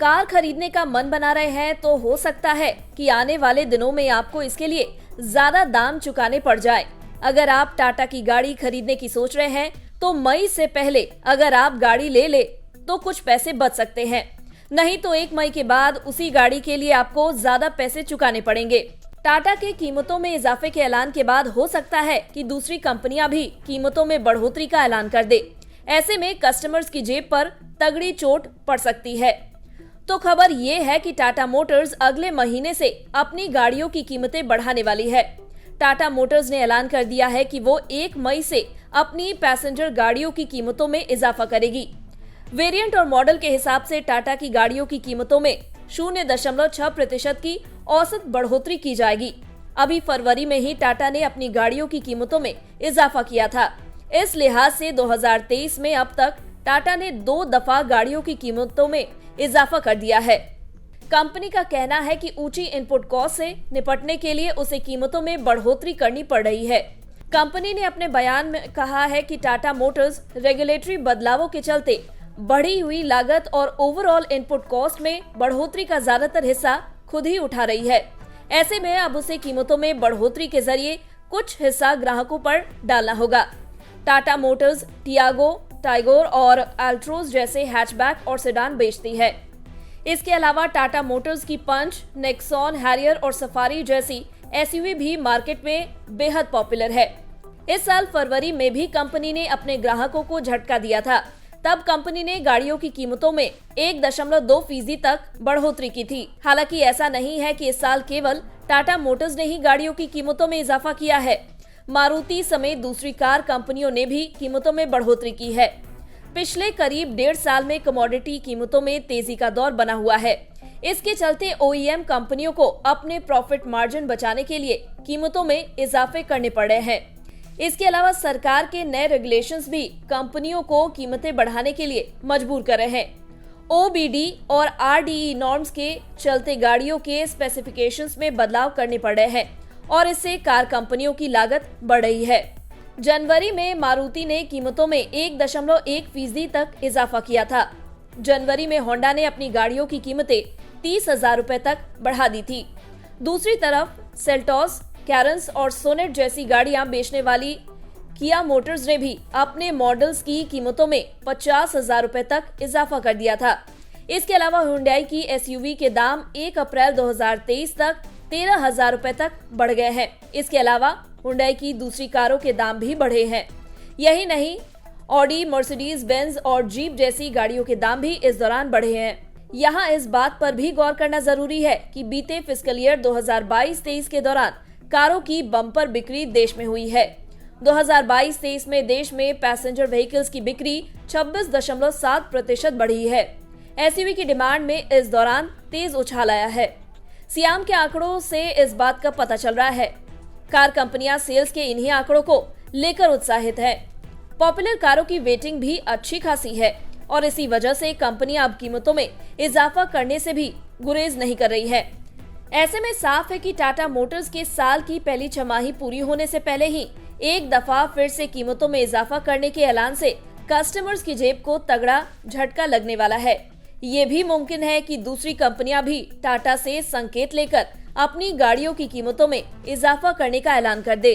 Car खरीदने का मन बना रहे हैं तो हो सकता है कि आने वाले दिनों में आपको इसके लिए ज्यादा दाम चुकाने पड़ जाए। अगर आप टाटा की गाड़ी खरीदने की सोच रहे हैं तो मई से पहले अगर आप गाड़ी ले तो कुछ पैसे बच सकते हैं, नहीं तो 1 मई के बाद उसी गाड़ी के लिए आपको ज्यादा पैसे चुकाने पड़ेंगे। टाटा के कीमतों में इजाफे के ऐलान के बाद हो सकता है कि दूसरी कंपनियां भी कीमतों में बढ़ोतरी का ऐलान कर दे। ऐसे में कस्टमर्स की जेब पर तगड़ी चोट पड़ सकती है। तो खबर ये है कि टाटा मोटर्स अगले महीने से अपनी गाड़ियों की कीमतें बढ़ाने वाली है। टाटा मोटर्स ने ऐलान कर दिया है कि वो 1 मई से अपनी पैसेंजर गाड़ियों की कीमतों में इजाफा करेगी। वेरिएंट और मॉडल के हिसाब से टाटा की गाड़ियों की कीमतों में 0.6% की औसत बढ़ोतरी की जाएगी। अभी फरवरी में ही टाटा ने अपनी गाड़ियों की कीमतों में इजाफा किया था। इस लिहाज से 2023 में अब तक टाटा ने 2 दफा गाड़ियों की कीमतों में इजाफा कर दिया है। कंपनी का कहना है कि ऊंची इनपुट कॉस्ट से निपटने के लिए उसे कीमतों में बढ़ोतरी करनी पड़ रही है। कंपनी ने अपने बयान में कहा है कि टाटा मोटर्स रेगुलेटरी बदलावों के चलते बढ़ी हुई लागत और ओवरऑल इनपुट कॉस्ट में बढ़ोतरी का ज्यादातर हिस्सा खुद ही उठा रही है। ऐसे में अब उसे कीमतों में बढ़ोतरी के जरिए कुछ हिस्सा ग्राहकों पर डालना होगा। टाटा मोटर्स टियागो, टाइगोर और अल्ट्रोज जैसे हैचबैक और सेडान बेचती है। इसके अलावा टाटा मोटर्स की पंच, नेक्सॉन, हैरियर और सफारी जैसी एसयूवी भी मार्केट में बेहद पॉपुलर है। इस साल फरवरी में भी कंपनी ने अपने ग्राहकों को झटका दिया था। तब कंपनी ने गाड़ियों की कीमतों में 1.2% तक बढ़ोतरी की थी। हालांकि ऐसा नहीं है कि इस साल केवल टाटा मोटर्स ने ही गाड़ियों की कीमतों में इजाफा किया है। मारुति समेत दूसरी कार कंपनियों ने भी कीमतों में बढ़ोतरी की है। पिछले करीब 1.5 साल में कमोडिटी कीमतों में तेजी का दौर बना हुआ है। इसके चलते ओईएम कंपनियों को अपने प्रॉफिट मार्जिन बचाने के लिए कीमतों में इजाफे करने पड़ रहे हैं। इसके अलावा सरकार के नए रेगुलेशंस भी कंपनियों को कीमतें बढ़ाने के लिए मजबूर कर रहे हैं। ओबीडी और आरडीई नॉर्म्स के चलते गाड़ियों के स्पेसिफिकेशंस में बदलाव करने पड़ रहे हैं और इससे कार कंपनियों की लागत बढ़ रही है। जनवरी में मारुति ने कीमतों में 1.1% तक इजाफा किया था। जनवरी में होंडा ने अपनी गाड़ियों की कीमतें 30,000 रुपए तक बढ़ा दी थी। दूसरी तरफ सेल्टॉस, कैरेंस और सोनेट जैसी गाड़ियां बेचने वाली किया मोटर्स ने भी अपने मॉडल्स की कीमतों में 50,000 रुपए तक इजाफा कर दिया था। इसके अलावा हुंडई की एसयूवी के दाम 1 अप्रैल 2023 तक 13,000 रुपए तक बढ़ गए हैं। इसके अलावा हुंडई की दूसरी कारों के दाम भी बढ़े हैं। यही नहीं, ऑडी, मर्सिडीज बेंज और जीप जैसी गाड़ियों के दाम भी इस दौरान बढ़े हैं। यहाँ इस बात पर भी गौर करना जरूरी है कि बीते फिस्कल ईयर 2022-23 के दौरान कारों की बम्पर बिक्री देश में हुई है। 2022-23 में देश में पैसेंजर व्हीकल्स की बिक्री 26.7% बढ़ी है। एसयूवी की डिमांड में इस दौरान तेज उछाल आया है। सियाम के आंकड़ों से इस बात का पता चल रहा है। कार कंपनियां सेल्स के इन्हीं आंकड़ों को लेकर उत्साहित है। पॉपुलर कारों की वेटिंग भी अच्छी खासी है और इसी वजह से कंपनियां अब कीमतों में इजाफा करने से भी गुरेज नहीं कर रही है। ऐसे में साफ है कि टाटा मोटर्स के साल की पहली छमाही पूरी होने से पहले ही एक दफा फिर से कीमतों में इजाफा करने के ऐलान से कस्टमर्स की जेब को तगड़ा झटका लगने वाला है। ये भी मुमकिन है कि दूसरी कंपनियां भी टाटा से संकेत लेकर अपनी गाड़ियों की कीमतों में इजाफा करने का ऐलान कर दे।